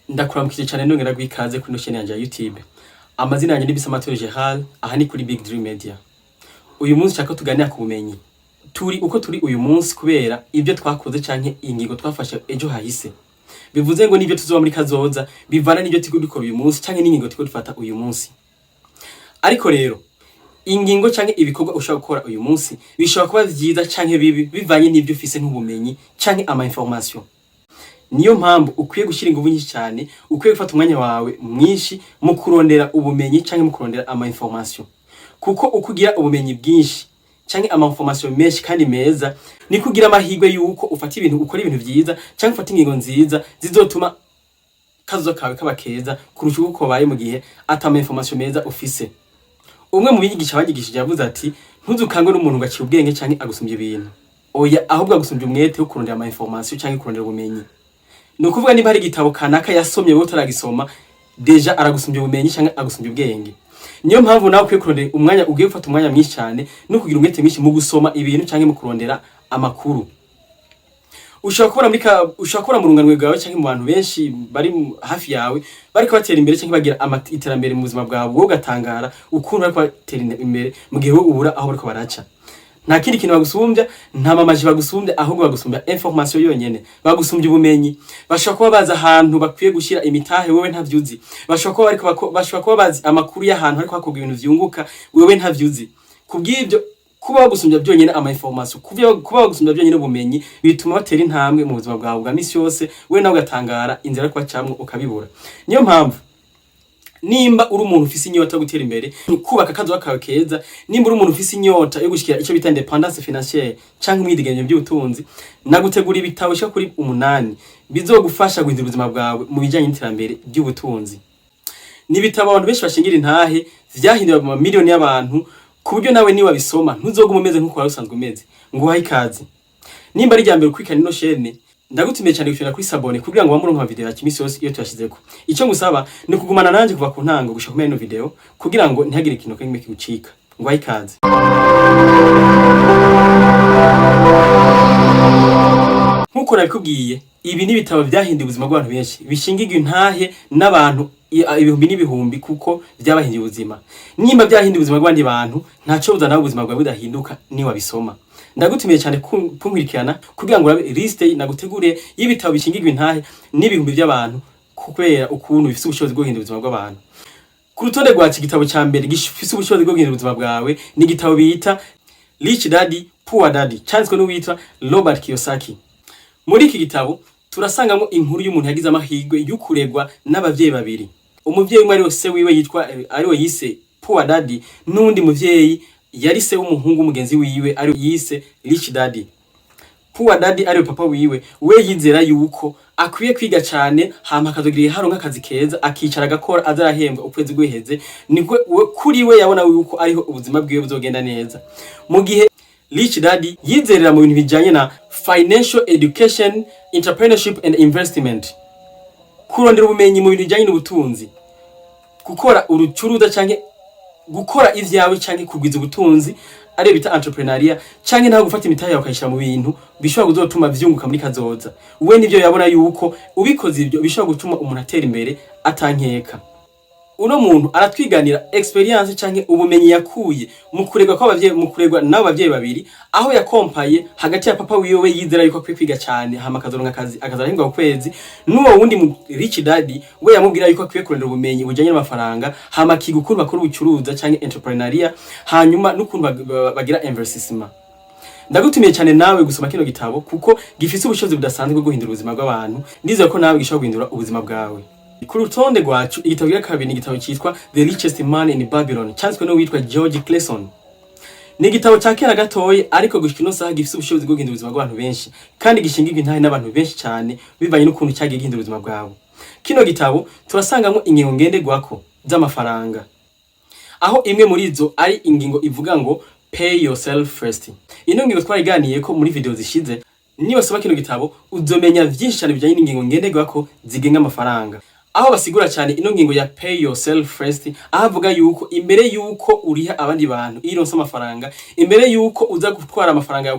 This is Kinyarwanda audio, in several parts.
Ndakuramukije cyane ndongera gwikaze kuri no chaîne yanje ya YouTube. Amazina yanjye Nibitabo Gerald, aha ni kuri Big Dream Media. Uyu munsi cyako tuganira ku bumenyi. Uko turi uyu munsi kubera ibyo twakoze canke ingingo twafashe ejo hahise. Bivuze ngo nibyo tuzoba muri kazoza, bivana nibyo tiko dukora uyu munsi canke n'ingingo tiko dufata uyu munsi. Ariko rero ingingo canke ibikorwa ushaka gukora uyu munsi bishobora kuba vyiza canke bibi bivanye n'ibyo ufise nk'ubumenyi canke ama information. Niyo mpamvu ukwiye gushira ingufu nyinshi cyane, ukwiye gufata umwanya wawe mwinshi mu kurondera ubumenyi canke mu kurondera ama information. Kuko ukugira ubumenyi bwinshi canke ama information menshi kandi meza ni kugira amahirwe yuko ufata ibintu ukora ibintu vyiza canke ufata ingingo nziza zizotuma kazo kawe kaba keza kurusha uko baye mu gihe atama information meza ufise. Umwe mu bigisha bagigishije yavuze ati ntuzukangwe n'umuntu gaciye ubwenge canke agusumbye ibintu. Oya, ahubwo agusumbye umwete wo kurondera ama information canke kurondera ubumenyi. Nukuvuga niba hari igitabo kanaka yasomye wowe utaragisoma deja aragusumbye ubumenyi canke agusumbye ubwenge. Niyo mpamvu nawe ukwiye kurondera umwanya, ugiye gufata umwanya mwinshi cyane no kugira umwete mwinshi mu gusoma ibintu canke mu kurondera amakuru. Ushobora kubona mu runganwe bwawe canke mu bantu benshi bari hafi yawe bariko batera imbere canke bagira iterambere mu buzima bwawe, wowe ugatangara ukuntu bariko batera imbere mu gihe wowe ubura aho bariko baraca. Nta kindi kintu bagusumbya, nta mamaji bagusumbya, ahubwo bagusumbya information yonyene. Bagusumbya ubumenyi. Bashobora kuba baza ahantu bakwiye gushira imitahe wowe ntavyuzi. Bashobora kuba bazi amakuru y'ahantu ariko hakorwa ibintu vyunguka wowe ntavyuzi. Kubw'ibyo kuba bagusumbya byonyene ama information, kuba bagusumbya byonyene ubumenyi bituma batera intambwe mu buzima bwawe bwa misi yose, wowe nawe ugatangara inzira kwa camwe ukabibura. Niyo mpamvu nimba uri umuntu ufise inyota yo gutera imbere, kubaka kazo kawe keza, nimba uri umuntu ufise inyota yo gushikira icyo bita independence financière canke umwidegemvyo by'ubutunzi, nagutegura ibitabo cyo kuri 8 bizogufasha guhindura ubuzima bwawe mu bijanye n'iterambere by'ubutunzi. Nibitabo abantu benshi bashingira intahe vyahindura mu miliyoni y'abantu, ku buryo nawe niba bisoma ntuzoguma umeze nk'uko wari usanzwe umeze. Ngo hayi kazi. Nimba ari ryambere kwikana ino chaîne, ndagutumiye cyane gushira kuri sabone kugira ngo bamuronka video ya kimisi yose iyo tuyashizeko. Icyo ngusaba ni kugumana nanje kuva ku ntango gushaka kumenya ino video kugira ngo ntihagire ikintu kimwe kigucika. Ngo hayi kazi. Nkuko nabikubwiye, ibi ni bitabo byahinduye ubuzima bw'abantu benshi, bishingirwa intahe n'abantu ibihumbi n'ibihumbi kuko byabahinduye ubuzima. Nimba byahinduye ubuzima bw'abandi bantu, ntaco buzana ubuzima bwawe budahinduka ni wabisoma. Ndagutumiye cyane kunkurikirana kugira ngo urabe liste naguteguriye y'ibitabo bishingirwa intahe n'ibihumbi by'abantu kubera ukuntu bifise ubushobozi bwo guhindura ubuzima bw'abantu. Ku rutonde rwacu igitabo ca mbere gifise ubushobozi bwo guhindura ubuzima bwawe ni igitabo bita Rich Daddy Poor Daddy, cyanditswe n'uwitwa Robert Kiyosaki. Muri iki gitabo turasangamo inkuru y'umuntu yagize amahirwe y'ukuregwa n'abavyeyi babiri. Umuvyeyi umwe ari se wiwe yitwa ariwe yise Poor Daddy, n'undi muvyeyi yari se w'umuhungu mugenzi wiwe ari yise Rich Daddy. Poor Daddy ari papa wiwe, we yizera yuko akwiye kwiga cyane hama akazogira haronka akazi keza akicara agakora azarahembwa ukwezi guheze, niko kuri we yabona yuko ariho ubuzima bwiwe buzogenda neza. Mu gihe Rich Daddy yizerera mu bintu bijanye na financial education, entrepreneurship and investment. Kurondera ubumenyi mu bintu bijanye n'ubutunzi, gukora urucuruza canke gukora ivyawe canke kugwiza ubutunzi ari bita entrepreneuria, canke naho gufata imitahe yawe ukayishira mu bintu bishobora kuzotuma vyunguka muri kazoza. We nivyo yabona yuko ubikoze ibyo bishobora gutuma umuntu atera imbere atankeka. Uno muntu aratwiganira experience canke ubumenyi yakuye mu kuregwa kw'abavyeyi, mu kuregwa nabo bavyeyi babiri, aho yakompaye hagati ya papa wiwe yizera yuko akwiye kwiga cyane hama akazoronka akazi akazarahembwa ukwezi, n'uwo wundi mu Rich Daddy we yamubwira yuko akwiye kurondera ubumenyi bujanye n'amafaranga hama akiga ukuntu bakora ubucuruza canke entrepreneuria, hanyuma n'ukuntu bagira investissement. Ndagutumiye cyane nawe gusoma kino gitabo kuko gifise ubushobozi budasanzwe bwo guhindura ubuzima bw'abantu. Ndizera ko nawe gishobora guhindura ubuzima bwawe. Ku rutonde rwacu igitabo gira kabiri ni igitabo cyitwa The Richest Man in Babylon, cyanditswe n'uwitwa George Clason. Ni igitabo cya kera gatoye ariko gushika ino saha gifise ubushobozi bwo guhindura ubuzima bw'abantu benshi kandi gishingirwa intahe n'abantu benshi cyane bivanye n'ukuntu cyagiye gihindura ubuzima bwawe. Kino gitabo turasangamo ingingo ngenderwako z'amafaranga, aho imwe muri zo ari ingingo ivuga ngo pay yourself first. Ino ngingo twariganiye ko muri video zishize. Niba soma kino gitabo uzomenya byinshi cyane bijanye n'ingingo ngenderwako zigenga amafaranga. aho basigura cyane ino ngingo ya pay yourself first, ahavuga yuko imbere yuko uriha abandi bantu ironse amafaranga, imbere yuko uza gutwara amafaranga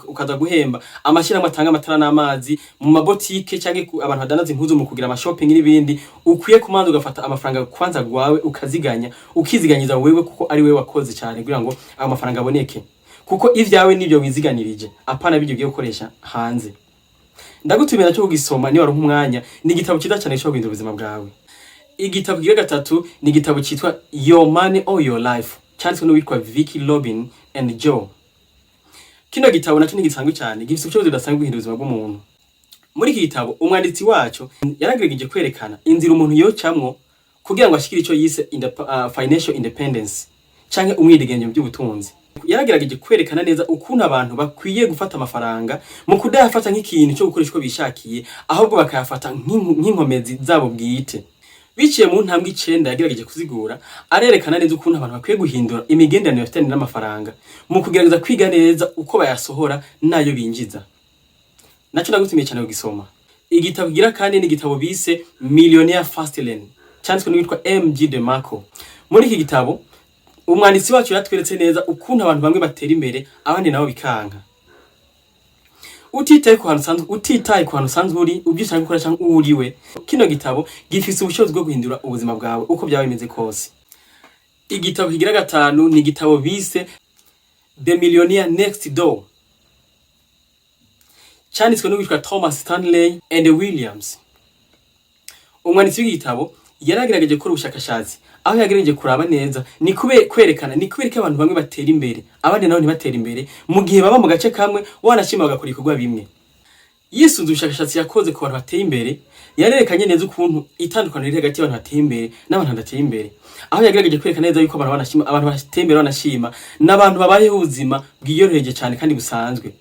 ukaza guhemba amashyirahamwe atanga amatara n'amazi mu mabotike cyangwa abantu badanaza impuzu mu kugira amashopping n'ibindi, ukwiye kumanza ugafata amafaranga kwanza gwawe ukaziganya, ukiziganyiza wewe kuko ari wewe wakoze cyane kugira ngo ayo mafaranga aboneke, kuko ivyawe nibyo wiziganirije apana bijyo giye gukoresha hanze. Ndagutumira cyo kugisoma ni waronka umwanya, ni igitabo kiza cyane cyo guhindura ubuzima bwawe. Igitabo kigira gatatu ni igitabo cyitwa Your Money or Your Life, cyanditswe n'uwitwa Vicky Robin and Joe. Kino gitabo nacyo ni gisanzwe cyane, gifite ubushobozi budasanzwe guhindura ubuzima bw'umuntu. Muri iki gitabo umwanditsi wacu yaragerageje kwerekana inzira umuntu yocamwo kugira ngo ashikire icyo yise financial independence canke umwidegenzo mu by'ubutunzi. Yaragerageje kwerekana neza ukuntu abantu bakwiye gufata amafaranga mu kudayafata nk'ikintu cyo gukoresha uko bishakiye, ahubwo bakayafata nk'inkomezi zabo bwite. Biciye mu ntambwe 9 yagerageje kuzigura, arerekana neza ukuntu abantu bakwiye guhindura imigenderanire bafitanye n'amafaranga mu kugerageza kwiga neza uko bayasohora nayo binjiza. Naco nagutumiye cyane kugisoma. Igitabo gira kandi ni igitabo bise Millionaire Fast Lane, cyanditswe n'uwitwa MG de Marco. Muri iki gitabo umwanditsi wacu yatweretse neza ukuntu abantu bamwe batera imbere abandi nabo bikanka. Utitaye ku hantu sanzwe uri ubyishaka gukora cyangwa uriwe, kino gitabo gifise ubushobozi bwo guhindura ubuzima bwawe uko byawe bimeze kose. Igitabo kigira gatanu ni igitabo bise The Millionaire Next Door, cyanditswe n'uwitwa Thomas Stanley and Williams. Umwanditsi w'igitabo yaragerageje gukora ubushakashatsi, aho yagerageje kuraba neza ni kwerekana abantu bamwe batera imbere abandi nabo ntibatera imbere mu gihe baba mu gace kamwe wanashima bagakora ibikorwa bimwe. Yisunze ubushakashatsi yakoze ku bantu bateye imbere, yarerekanye neza ukuntu itandukaniro riri hagati y'abantu bateye imbere n'abantu badateye imbere, aho yagerageje kwerekana neza yuko abantu bateye imbere banashima n'abantu babayeho ubuzima bwiyoroheje cyane kandi busanzwe.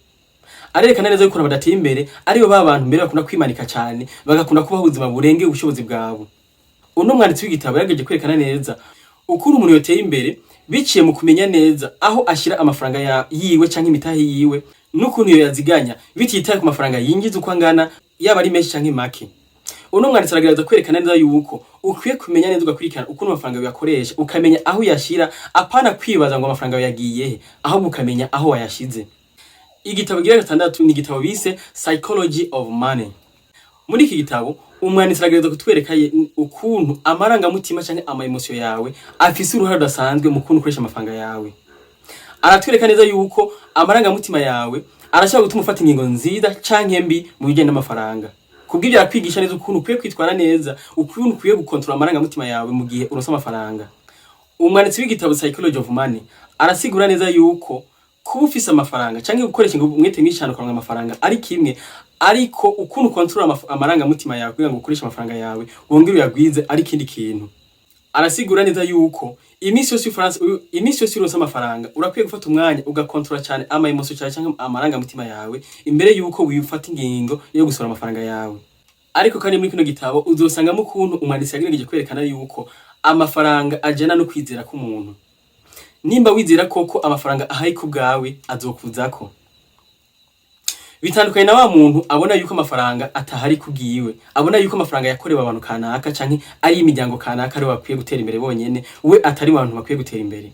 Arerekana neza yuko badateye imbere aribo bantu mbere bakunda kwimanika cyane, bagakunda kubaho ubuzima burengeye ubushobozi bwabo. Uno mwanditsi w'igitabo yagerageje kwerekana neza ukuntu umuntu yoteye imbere biciye mu kumenya neza aho ashira amafaranga yiwe canke imitahe yiwe n'ukuntu yo yaziganya bititaye ku mafaranga yinjiza uko angana, yaba ari menshi canke make. Uno mwanditsi aragerageza kwerekana neza yuko ukwiye kumenya neza ugakurikirana ukuntu amafaranga uyakoresha, ukamenya aho yashira apana kwibaza ngo amafaranga yagiye he, ahubwo ukamenya aho wayashize. Igitabo gira gatandatu ni igitabo bise Psychology of Money. Muri iki gitabo umwanditsi aragerageza kutwereka ukuntu amarangamutima canke ama-emotion yawe afise uruhare rudasanzwe mu kuntu ukoresha amafaranga yawe. Aratwereka neza yuko amarangamutima yawe arashobora gutuma ufata ingingo nziza canke mbi mu bijyanye n'amafaranga. Kubw'ibyo arakwigisha neza ukuntu ukwiye kwitwara neza, ukuntu ukwiye gukontrola amarangamutima yawe mu gihe uronse amafaranga. Umwanditsi w'igitabo Psychology of Money arasigura neza yuko kuba ufise amafaranga canke gukoresha umwete mwinshi cyane ukaronka amafaranga ari kimwe, ariko ukuntu kontrola amaranga mutima yawe kugira ngo ukoreshe amafaranga yawe wongere uyagwize ari kindi kintu. Arasigura neza yuko iminsi yose uronse amafaranga urakwiye gufata umwanya ugakontrola cyane ama-emotion cyane cyangwa amaranga mutima yawe imbere yuko wifata ingingo yo gusora amafaranga yawe. Ariko kandi muri kino gitabo uzosangamo ukuntu umwanditsi yagerageje kwerekana yuko amafaranga ajana no kwizera k'umuntu. Nimba wizera koko amafaranga ahari ku bwawe azokuzako. Bitandukanye na wa muntu abona yuko amafaranga atahari kugiwe, abona yuko amafaranga yakorewe abantu kanaka canke ari imiryango kanaka ari bakwiye gutera imbere bonyene, we atari abantu bakwiye gutera imbere.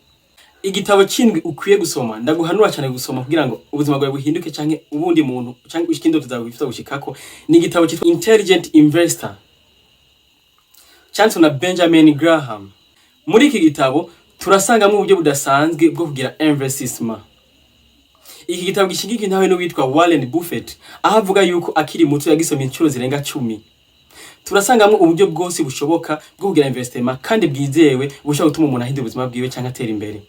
Igitabo cyindwi ukwiye gusoma, ndaguhanura cyane gusoma kugira ngo ubuzima bwawe buhinduke canke ubundi muntu canke ushikinde tuzabifuza gushikako, ni igitabo cyitwa Intelligent Investor, cyanditswe na Benjamin Graham. Muri iki gitabo turasangamo uburyo budasanzwe bwo kugira investissement. Iki gitabo gishingiye nawe no witwa Warren Buffett, aho avuga yuko akiri muto yagisomye inshuro zirenga 10. Turasangamo uburyo bwose bushoboka bwo kugira investment kandi bwizewe bushobora gutuma umuntu ahindura ubuzima bwiwe cyangwa atera imbere.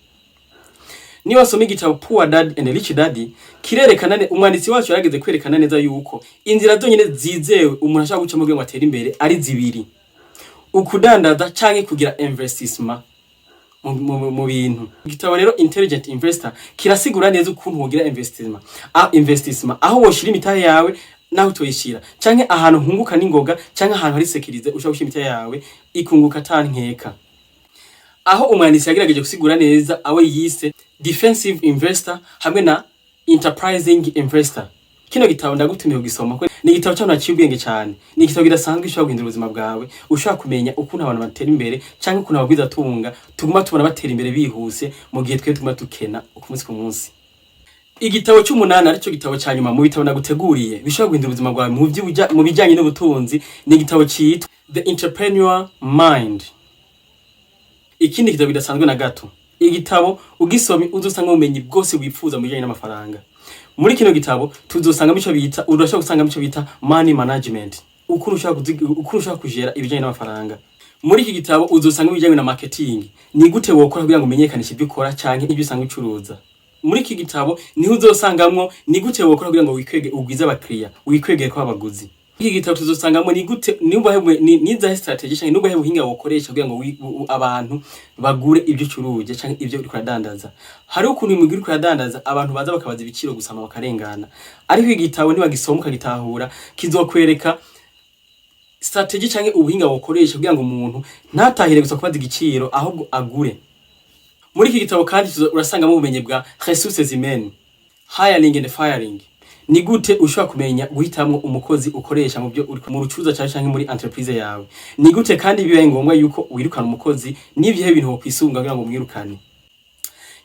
Niba wasoma igitabo Poor Dad and Rich Dad, kirerekana umwanditsi wacu yarageze kwerekana neza yuko inzira zonyine zizewe umuntu ashaka guca mu bwenge atera imbere ari zibiri: ukudandaza canke kugira investissement mu bintu. Igitabo rero Intelligent Investor kirasigura neza ukuntu wogira investissement aho woshira imitahe yawe naho utoyishira, canke ahantu hunguka n'ingoga canke ahantu hari sekirize ushaka gushira imitahe yawe ikunguka tankeka. Aho umwanditsi yagerageje gusigura neza awe yise Defensive Investor hamwe na Enterprising Investor. Kino gitabo ndagutumiye kugisoma ko ni igitabo cy'abantu baciye ubwenge cyane. Ni igitabo kidasanzwe gishobora guhindura ubuzima bwawe, ushaka kumenya ukuntu abantu batera imbere cyangwa ukuntu abagwiza tunga tuguma tubona batera imbere bihuse mu gihe twe tuguma tukena umunsi ku munsi. Igitabo cy'umunani arico gitabo cya nyuma mu bitabo naguteguriye bishobora guhindura ubuzima bwawe mu bijyanye n'ubutunzi, ni igitabo cyitwa The Entrepreneur Mind. Ikindi gitabo bidasanzwe na gato. Igitabo ugisomye uzosanga ubumenyi bwose wifuza mu bijyanye n'amafaranga. Muri kino gitabo tuzosanga mico bita urashaka gusanga mico bita money management, ukuntu ushaka kujera ibijyanye n'amafaranga. Muri iki gitabo uzosanga ibijyanye na marketing, ni gute wokora kugira ngo umenyekanishe ibyo ukora cyane ibyo usanga ucuruza. Muri iki gitabo niho uzosangamwo ni gute wokora kugira ngo wikwege ugwize abakiriya, wikwegere kwa abaguzi. Iki gitabo tuzosangamo ni gute niza strategy cyangwa nubahe buhinga wokoresha kugira ngo abantu bagure ibyo curuje cyangwa ibyo uri kudandaza. Hari ukuntu mu gihe uri kudandaza abantu baza bakabaza ibiciro gusama bakarengana. Ariko igitabo ni wagisoma ukagitahura kizokwereka strategy cyangwa ubuhinga wokoresha kugira ngo umuntu ntatahire gusa kubaza igiciro ahubwo agure. Muri iki gitabo kandi urasangamo ubumenyi bwa resources humaines, hiring and firing. Ni gute ushobora kumenya guhitamwo umukozi ukoresha mu byo uri mu rucuruza cyangwa muri entreprise yawe. Ni gute kandi bibaye ngombwa yuko wirukana umukozi n'ibyo bintu kwisunga kugira ngo mwirukane.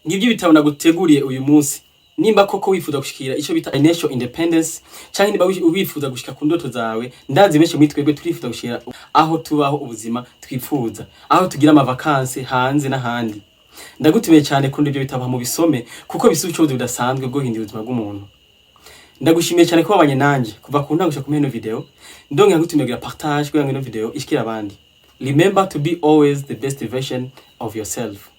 Ngibyo bitabo naguteguriye uyu munsi. Nimba koko wifuza gushikira ico bita financial independence cyangwa nimba wifuza gushika ku ndoto zawe, ndazi benshi muri twebwe turifuza gushira aho tubaho ubuzima twifuza, aho tugira ama vacances hanze n'ahandi. Ndagutumiye cyane kundi ibyo bitabo mu bisome kuko bisubiye ubucuruzi budasanzwe bwo guhindura ubuzima bw'umuntu. Ndagushimiye cyane ko wabanye nanje kuva ku ntango gushika ku mpera video. Ndonke ngutumiye kugira partage kugira ngo ino video ishikira abandi. Remember to be always the best version of yourself.